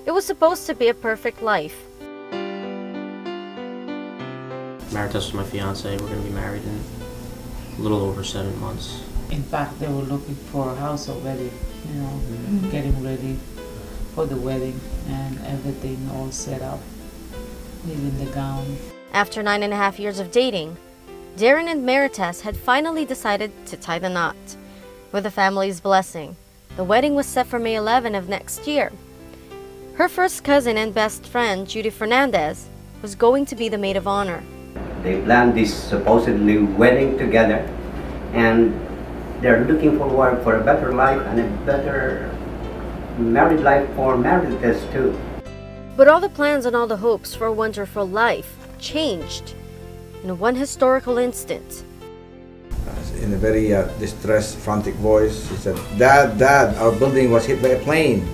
It was supposed to be a perfect life. Marites was my fiance. We're going to be married in a little over 7 months. In fact, they were looking for a house already, you know, getting ready for the wedding and everything all set up, even the gown. After 9.5 years of dating, Darren and Marites had finally decided to tie the knot. With the family's blessing, the wedding was set for May 11 of next year. Her first cousin and best friend, Judy Fernandez, was going to be the maid of honor. They planned this supposedly wedding together, and they're looking forward for a better life and a better married life for Marites too. But all the plans and all the hopes for a wonderful life changed in one historical instant. In a very distressed, frantic voice, she said, "Dad, Dad, our building was hit by a plane.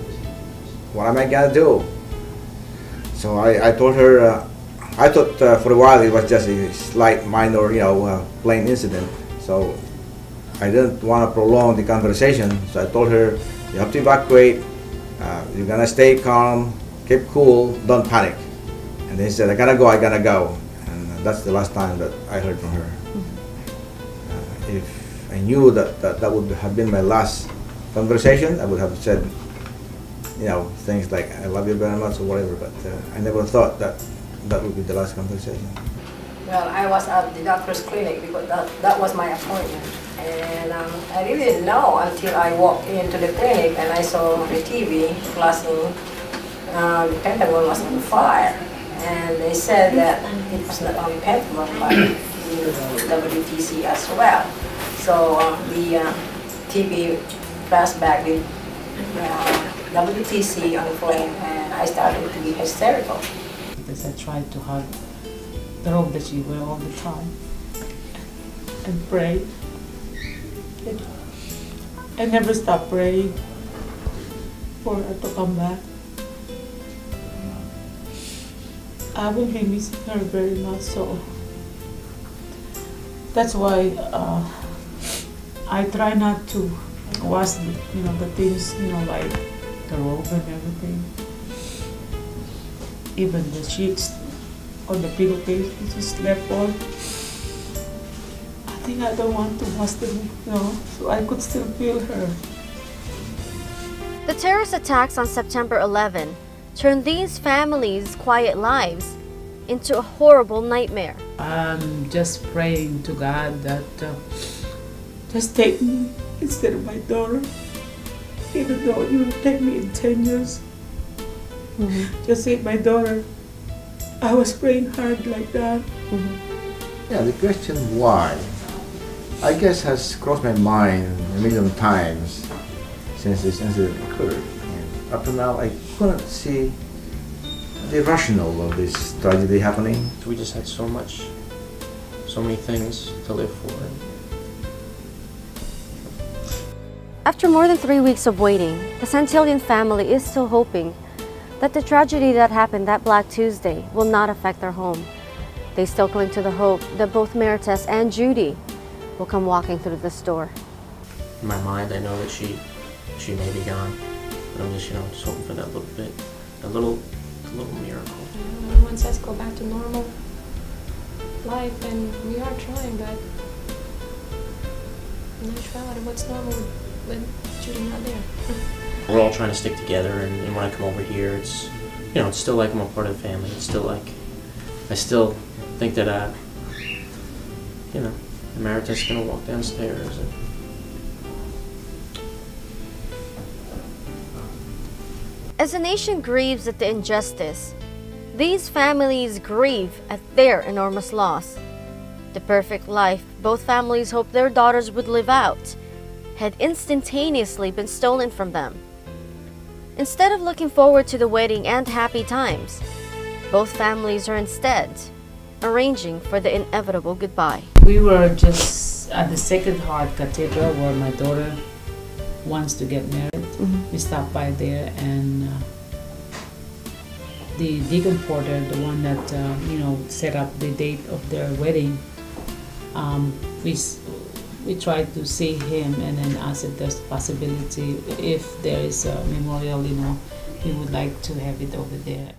What am I gonna do?" So I told her, I thought for a while it was just a slight, minor, plane incident. So I didn't want to prolong the conversation. So I told her, "You have to evacuate. You're gonna stay calm, keep cool, don't panic." And then she said, I gotta go. And that's the last time that I heard from her. If I knew that would have been my last conversation, I would have said, things like, "I love you very much," or whatever, but I never thought that would be the last conversation. Well, I was at the doctor's clinic because that was my appointment. And I really didn't know until I walked into the clinic and I saw the TV flashing, the Pentagon was on fire. And they said that it was not only Pentagon, but the WTC as well. So the TV flashed back with WTC on flame, and I started to be hysterical. Because I tried to hug the robe that she wore all the time and pray. I never stopped praying for her to come back. I will be missing her very much, so that's why I try not to wash the things, like the robe and everything. Even the sheets on the pillowcase which is slept on. I think I don't want to wash them, so I could still feel her. The terrorist attacks on September 11 turned these families' quiet lives into a horrible nightmare. I'm just praying to God that just take me instead of my daughter, even though it will take me in 10 years. Just save my daughter. I was praying hard like that. Yeah, the question why, I guess, has crossed my mind a million times since this incident occurred. And up to now, I couldn't see the rationale of this tragedy happening. We just had so many things to live for. After more than 3 weeks of waiting, the Santillan family is still hoping that the tragedy that happened that Black Tuesday will not affect their home. They still cling to the hope that both Marites and Judy will come walking through this door. In my mind, I know that she may be gone, but I'm just, just hoping for that little bit, a little miracle. Everyone says go back to normal life, and we are trying, but in actuality, what's normal with Judy not there? We're all trying to stick together, and when I come over here, it's, it's still like I'm a part of the family. It's still like, I still think that, the Marites is gonna walk downstairs. As the nation grieves at the injustice, these families grieve at their enormous loss. The perfect life both families hoped their daughters would live out had instantaneously been stolen from them. Instead of looking forward to the wedding and happy times, both families are instead arranging for the inevitable goodbye. We were just at the Sacred Heart Cathedral where my daughter wants to get married. We stopped by there, and the deacon porter, the one that set up the date of their wedding, we tried to see him and then ask if there's possibility if there is a memorial, we would like to have it over there.